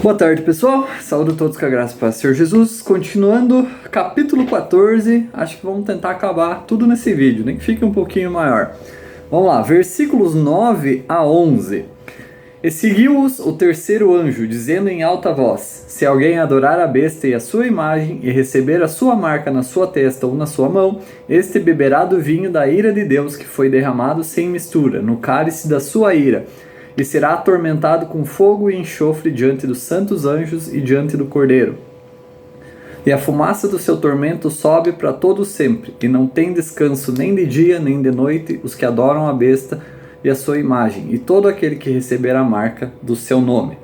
Boa tarde, pessoal. Saúdo a todos com a graça e paz do Senhor Jesus. Continuando, capítulo 14. Acho que vamos tentar acabar tudo nesse vídeo, nem que fique um pouquinho maior. Vamos lá, versículos 9 a 11. E seguiu-os o terceiro anjo, dizendo em alta voz: Se alguém adorar a besta e a sua imagem, e receber a sua marca na sua testa ou na sua mão, este beberá do vinho da ira de Deus, que foi derramado sem mistura, no cálice da sua ira, e será atormentado com fogo e enxofre diante dos santos anjos e diante do Cordeiro. E a fumaça do seu tormento sobe para todo sempre, e não tem descanso nem de dia nem de noite os que adoram a besta e a sua imagem, e todo aquele que receber a marca do seu nome.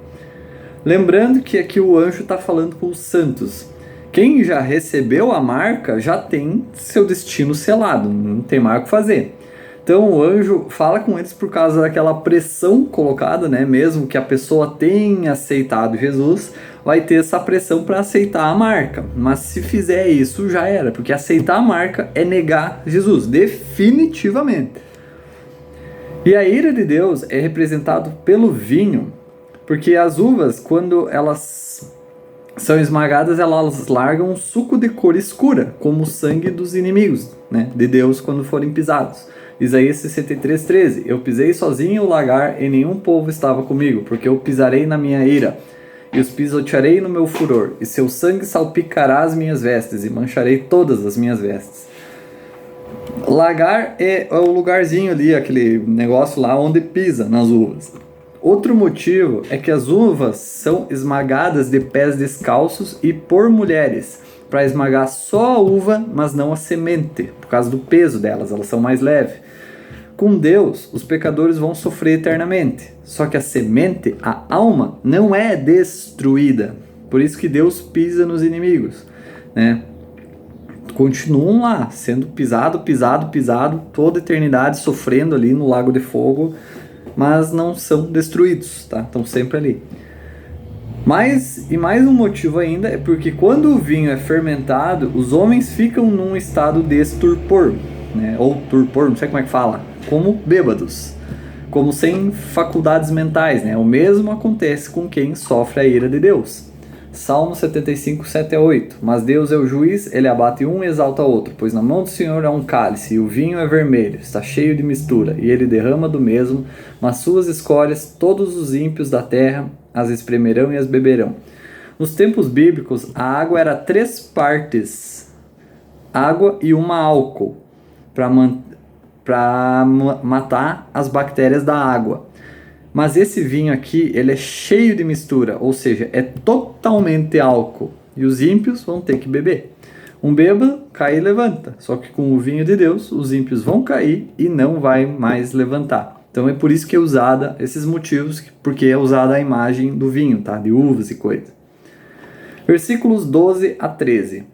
Lembrando que aqui o anjo está falando com os santos. Quem já recebeu a marca já tem seu destino selado, não tem mais o que fazer. Então o anjo fala com eles por causa daquela pressão colocada, né? Mesmo que a pessoa tenha aceitado Jesus, vai ter essa pressão para aceitar a marca. Mas se fizer isso, já era, porque aceitar a marca é negar Jesus, definitivamente. E a ira de Deus é representado pelo vinho, porque as uvas, quando elas são esmagadas, elas largam um suco de cor escura, como o sangue dos inimigos, né, de Deus quando forem pisados. Isaías 63:13. Eu pisei sozinho o lagar e nenhum povo estava comigo, porque eu pisarei na minha ira e os pisotearei no meu furor, e seu sangue salpicará as minhas vestes e mancharei todas as minhas vestes. Lagar é o lugarzinho ali, aquele negócio lá onde pisa nas uvas. Outro motivo é que as uvas são esmagadas de pés descalços e por mulheres, para esmagar só a uva, mas não a semente, por causa do peso delas, elas são mais leves. Com Deus, os pecadores vão sofrer eternamente, só que a semente, a alma, não é destruída. Por isso que Deus pisa nos inimigos, né? Continuam lá, sendo pisado, toda a eternidade sofrendo ali no lago de fogo, mas não são destruídos, tá? Estão sempre ali. Mais um motivo ainda é porque quando o vinho é fermentado, os homens ficam num estado de estupor, né? Ou turpor, não sei como é que fala, como bêbados, como sem faculdades mentais, né? O mesmo acontece com quem sofre a ira de Deus. Salmo 75, 7 a 8. Mas Deus é o juiz, ele abate um e exalta outro, pois na mão do Senhor há um cálice, e o vinho é vermelho, está cheio de mistura, e ele derrama do mesmo, mas suas escórias, todos os ímpios da terra as espremerão e as beberão. Nos tempos bíblicos, a água era 3 partes água e uma álcool, para matar as bactérias da água. Mas esse vinho aqui, ele é cheio de mistura, ou seja, é totalmente álcool. E os ímpios vão ter que beber. Um bêbado cai e levanta. Só que com o vinho de Deus, os ímpios vão cair e não vai mais levantar. Então é por isso que é usada, esses motivos, porque é usada a imagem do vinho, tá? De uvas e coisas. Versículos 12 a 13.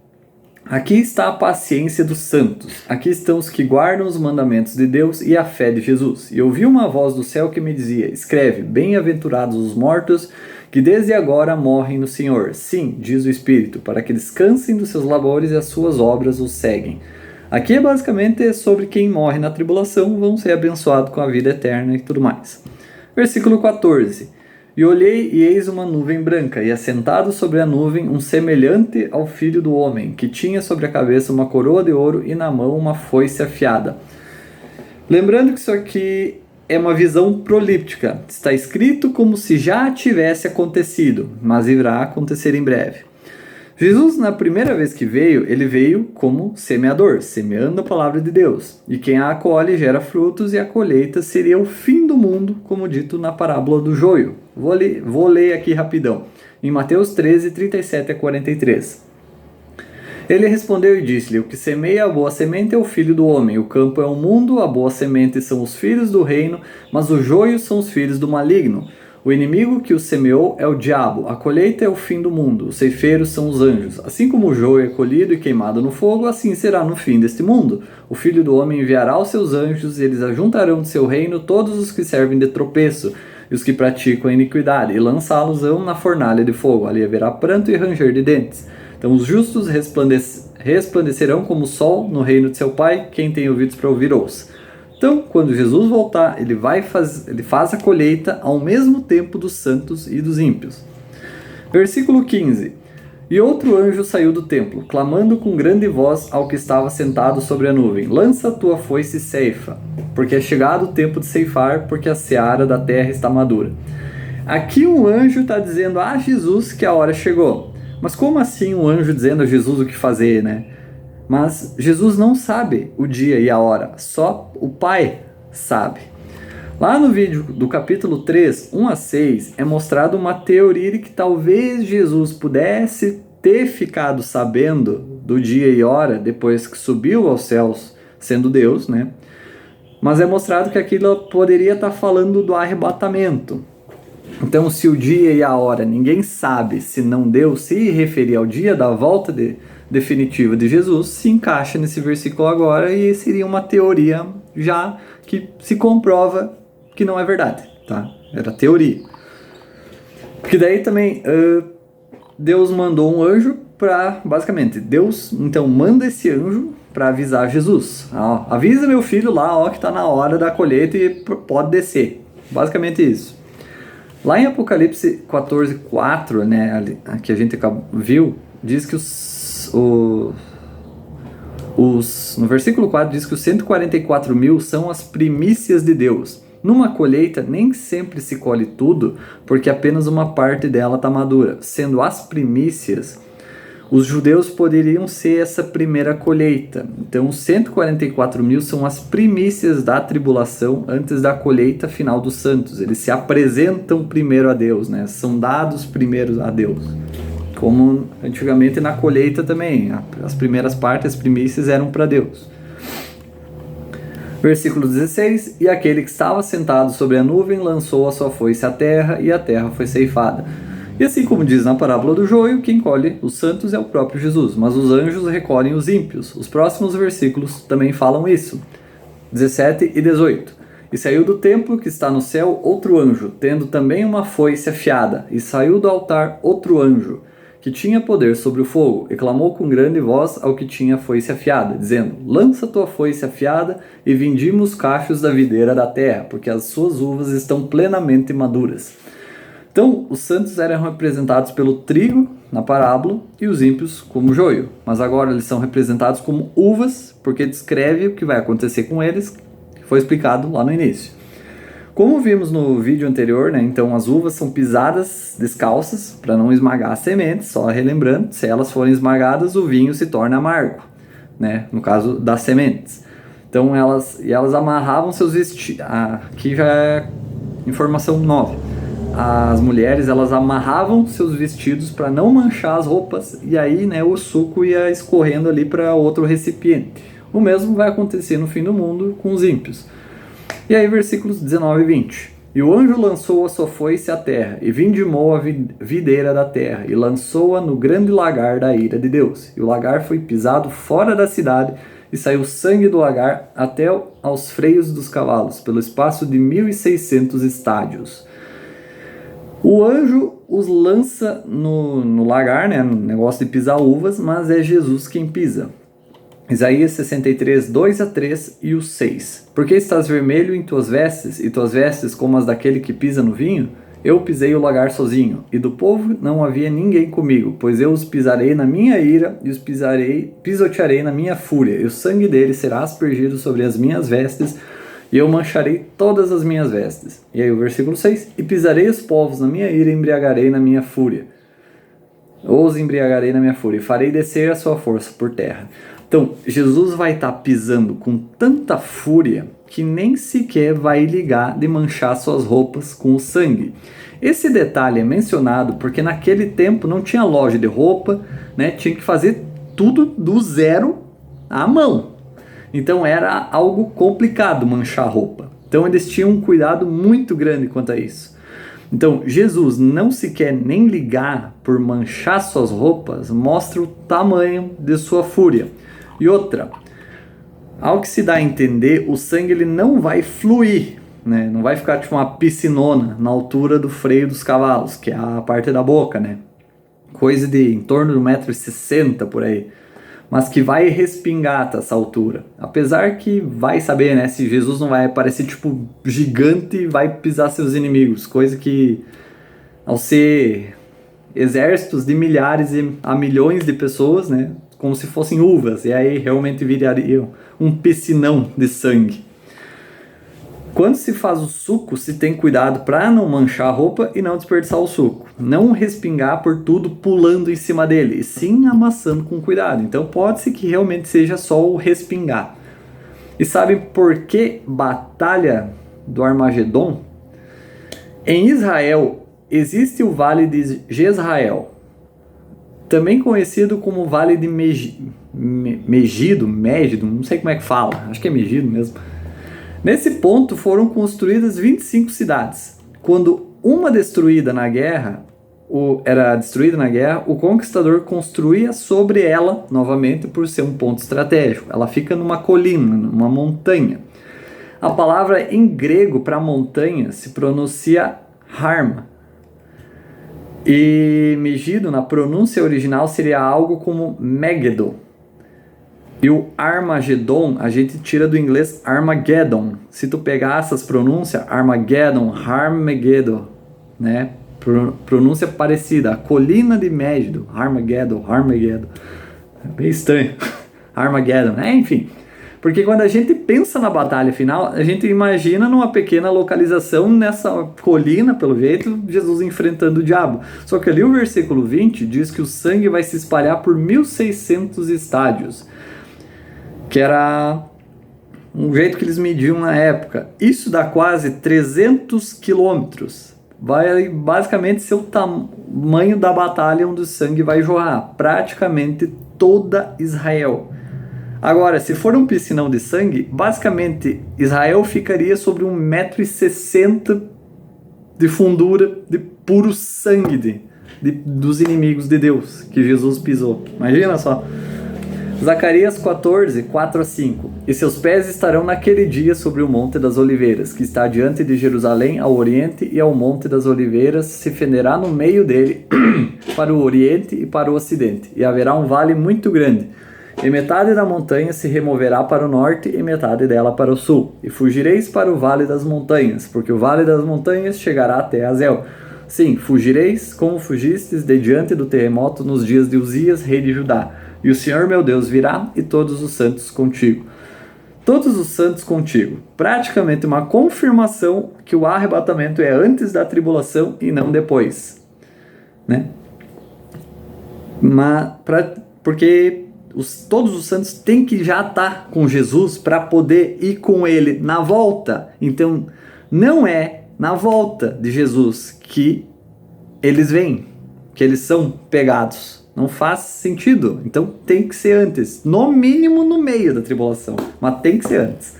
Aqui está a paciência dos santos. Aqui estão os que guardam os mandamentos de Deus e a fé de Jesus. E ouvi uma voz do céu que me dizia: escreve, bem-aventurados os mortos, que desde agora morrem no Senhor. Sim, diz o Espírito, para que descansem dos seus labores e as suas obras os seguem. Aqui é basicamente sobre quem morre na tribulação, vão ser abençoados com a vida eterna e tudo mais. Versículo 14. E olhei, e eis uma nuvem branca, e assentado sobre a nuvem um semelhante ao filho do homem, que tinha sobre a cabeça uma coroa de ouro e na mão uma foice afiada. Lembrando que isso aqui é uma visão prolíptica. Está escrito como se já tivesse acontecido, mas irá acontecer em breve. Jesus, na primeira vez que veio, ele veio como semeador, semeando a palavra de Deus. E quem a acolhe gera frutos, e a colheita seria o fim do mundo, como dito na parábola do joio. Vou ler aqui rapidão. Em Mateus 13, 37 a 43. Ele respondeu e disse-lhe: o que semeia a boa semente é o filho do homem. O campo é o mundo, a boa semente são os filhos do reino, mas os joios são os filhos do maligno. O inimigo que o semeou é o diabo, a colheita é o fim do mundo, os ceifeiros são os anjos. Assim como o joio é colhido e queimado no fogo, assim será no fim deste mundo. O Filho do Homem enviará os seus anjos, e eles ajuntarão de seu reino todos os que servem de tropeço, e os que praticam a iniquidade, e lançá-los-ão na fornalha de fogo. Ali haverá pranto e ranger de dentes. Então os justos resplandecerão como o sol no reino de seu Pai. Quem tem ouvidos para ouvir, ouça. Então, quando Jesus voltar, ele faz a colheita ao mesmo tempo dos santos e dos ímpios. Versículo 15. E outro anjo saiu do templo, clamando com grande voz ao que estava sentado sobre a nuvem: lança a tua foice e ceifa, porque é chegado o tempo de ceifar, porque a seara da terra está madura. Aqui um anjo está dizendo a Jesus que a hora chegou. Mas como assim um anjo dizendo a Jesus o que fazer, né? Mas Jesus não sabe o dia e a hora, só o Pai sabe. Lá no vídeo do capítulo 3, 1 a 6, é mostrado uma teoria de que talvez Jesus pudesse ter ficado sabendo do dia e hora depois que subiu aos céus, sendo Deus, né? Mas é mostrado que aquilo poderia estar falando do arrebatamento. Então, se o dia e a hora ninguém sabe, se não Deus se referir ao dia da volta definitiva de Jesus, se encaixa nesse versículo agora e seria uma teoria já que se comprova que não é verdade, tá? Era teoria. Porque daí também Deus mandou um anjo para, basicamente, Deus então manda esse anjo para avisar Jesus. Avisa meu filho lá, que tá na hora da colheita e pode descer. Basicamente isso. Lá em Apocalipse 14:4, né, que a gente viu, diz que no versículo 4 diz que os 144 mil são as primícias de Deus. Numa colheita nem sempre se colhe tudo, porque apenas uma parte dela está madura. Sendo as primícias, os judeus poderiam ser essa primeira colheita. Então, os 144 mil são as primícias da tribulação antes da colheita final dos santos. Eles se apresentam primeiro a Deus, né? São dados primeiro a Deus. Como antigamente na colheita também, as primeiras partes, as primícias eram para Deus. Versículo 16, e aquele que estava sentado sobre a nuvem lançou a sua foice à terra, e a terra foi ceifada. E assim como diz na parábola do joio, quem colhe os santos é o próprio Jesus, mas os anjos recolhem os ímpios. Os próximos versículos também falam isso. 17 e 18. E saiu do templo que está no céu outro anjo, tendo também uma foice afiada, e saiu do altar outro anjo, que tinha poder sobre o fogo, e clamou com grande voz ao que tinha a foice afiada, dizendo: lança tua foice afiada e vindima os cachos da videira da terra, porque as suas uvas estão plenamente maduras. Então, os santos eram representados pelo trigo, na parábola, e os ímpios como joio. Mas agora eles são representados como uvas, porque descreve o que vai acontecer com eles, que foi explicado lá no início. Como vimos no vídeo anterior, né, então as uvas são pisadas descalças para não esmagar as sementes, só relembrando, se elas forem esmagadas, o vinho se torna amargo, né, no caso das sementes. Então elas amarravam seus vestidos. Aqui já é informação nova. As mulheres, elas amarravam seus vestidos para não manchar as roupas, e aí, né, o suco ia escorrendo ali para outro recipiente. O mesmo vai acontecer no fim do mundo com os ímpios. E aí, versículos 19 e 20. E o anjo lançou a sua foice à terra, e vindimou a videira da terra, e lançou-a no grande lagar da ira de Deus. E o lagar foi pisado fora da cidade, e saiu sangue do lagar até aos freios dos cavalos, pelo espaço de 1.600 estádios. O anjo os lança no lagar, né, no negócio de pisar uvas, mas é Jesus quem pisa. Isaías 63, 2 a 3 e o 6. Porque estás vermelho em tuas vestes, e tuas vestes como as daquele que pisa no vinho? Eu pisei o lagar sozinho, e do povo não havia ninguém comigo, pois eu os pisarei na minha ira, e os pisotearei na minha fúria, e o sangue deles será aspergido sobre as minhas vestes, e eu mancharei todas as minhas vestes. E aí o versículo 6. E pisarei os povos na minha ira e embriagarei na minha fúria. Ou os embriagarei na minha fúria, e farei descer a sua força por terra. Então, Jesus vai estar pisando com tanta fúria que nem sequer vai ligar de manchar suas roupas com o sangue. Esse detalhe é mencionado porque naquele tempo não tinha loja de roupa, né? Tinha que fazer tudo do zero à mão. Então era algo complicado manchar a roupa. Então eles tinham um cuidado muito grande quanto a isso. Então Jesus não se quer nem ligar por manchar suas roupas, mostra o tamanho de sua fúria. E outra, ao que se dá a entender, o sangue ele não vai fluir, né? Não vai ficar tipo uma piscinona na altura do freio dos cavalos, que é a parte da boca, né? Coisa de em torno de 1,60 m por aí. Mas que vai respingar até essa altura. Apesar que vai saber, né, se Jesus não vai aparecer tipo gigante e vai pisar seus inimigos. Coisa que, ao ser exércitos de milhares a milhões de pessoas, né? Como se fossem uvas, e aí realmente virariam um piscinão de sangue. Quando se faz o suco, se tem cuidado para não manchar a roupa e não desperdiçar o suco. Não respingar por tudo pulando em cima dele, e sim amassando com cuidado. Então pode-se que realmente seja só o respingar. E sabe por que batalha do Armagedon? Em Israel existe o Vale de Jezrael, também conhecido como Vale de Megido, não sei como é que fala, acho que é Megido mesmo. Nesse ponto foram construídas 25 cidades. Quando uma era destruída na guerra, o conquistador construía sobre ela novamente por ser um ponto estratégico. Ela fica numa colina, numa montanha. A palavra em grego para montanha se pronuncia Harma. E Megido, na pronúncia original, seria algo como Megiddo. E o Armagedon, a gente tira do inglês Armageddon. Se tu pegar essas pronúncias, Armageddon, Armageddon, né? Pronúncia parecida. A colina de Megiddo, Armageddon. É bem estranho. Armageddon, né? Enfim. Porque quando a gente pensa na batalha final, a gente imagina numa pequena localização nessa colina, pelo jeito, Jesus enfrentando o diabo. Só que ali o versículo 20 diz que o sangue vai se espalhar por 1.600 estádios, que era um jeito que eles mediam na época. Isso dá quase 300 quilômetros. Vai basicamente ser o tamanho da batalha onde o sangue vai jorrar. Praticamente toda Israel. Agora, se for um piscinão de sangue, basicamente Israel ficaria sobre 1,60 m de fundura de puro sangue dos inimigos de Deus que Jesus pisou. Imagina só. Zacarias 14, 4-5. E seus pés estarão naquele dia sobre o Monte das Oliveiras, que está diante de Jerusalém ao oriente, e ao Monte das Oliveiras se fenderá no meio dele para o oriente e para o ocidente, e haverá um vale muito grande. E metade da montanha se removerá para o norte e metade dela para o sul. E fugireis para o vale das montanhas, porque o vale das montanhas chegará até Azel. Sim, fugireis como fugistes de diante do terremoto nos dias de Uzias, rei de Judá. E o Senhor meu Deus virá e todos os santos contigo. Todos os santos contigo. Praticamente uma confirmação que o arrebatamento é antes da tribulação e não depois. Né? Porque todos os santos têm que já estar com Jesus para poder ir com ele na volta. Então, não é na volta de Jesus que eles vêm, que eles são pegados. Não faz sentido. Então, tem que ser antes. No mínimo, no meio da tribulação. Mas tem que ser antes.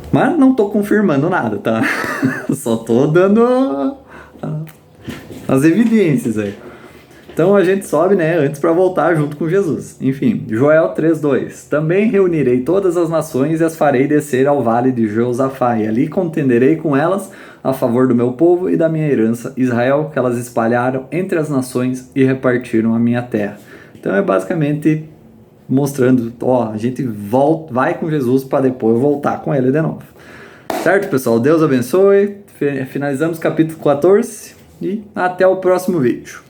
Mas não estou confirmando nada, tá? Só estou dando as evidências aí. Então a gente sobe, né, antes para voltar junto com Jesus. Enfim, Joel 3:2. Também reunirei todas as nações e as farei descer ao vale de Josafá, e ali contenderei com elas a favor do meu povo e da minha herança, Israel, que elas espalharam entre as nações e repartiram a minha terra. Então é basicamente mostrando, a gente vai com Jesus para depois voltar com ele de novo. Certo, pessoal? Deus abençoe. Finalizamos capítulo 14 e até o próximo vídeo.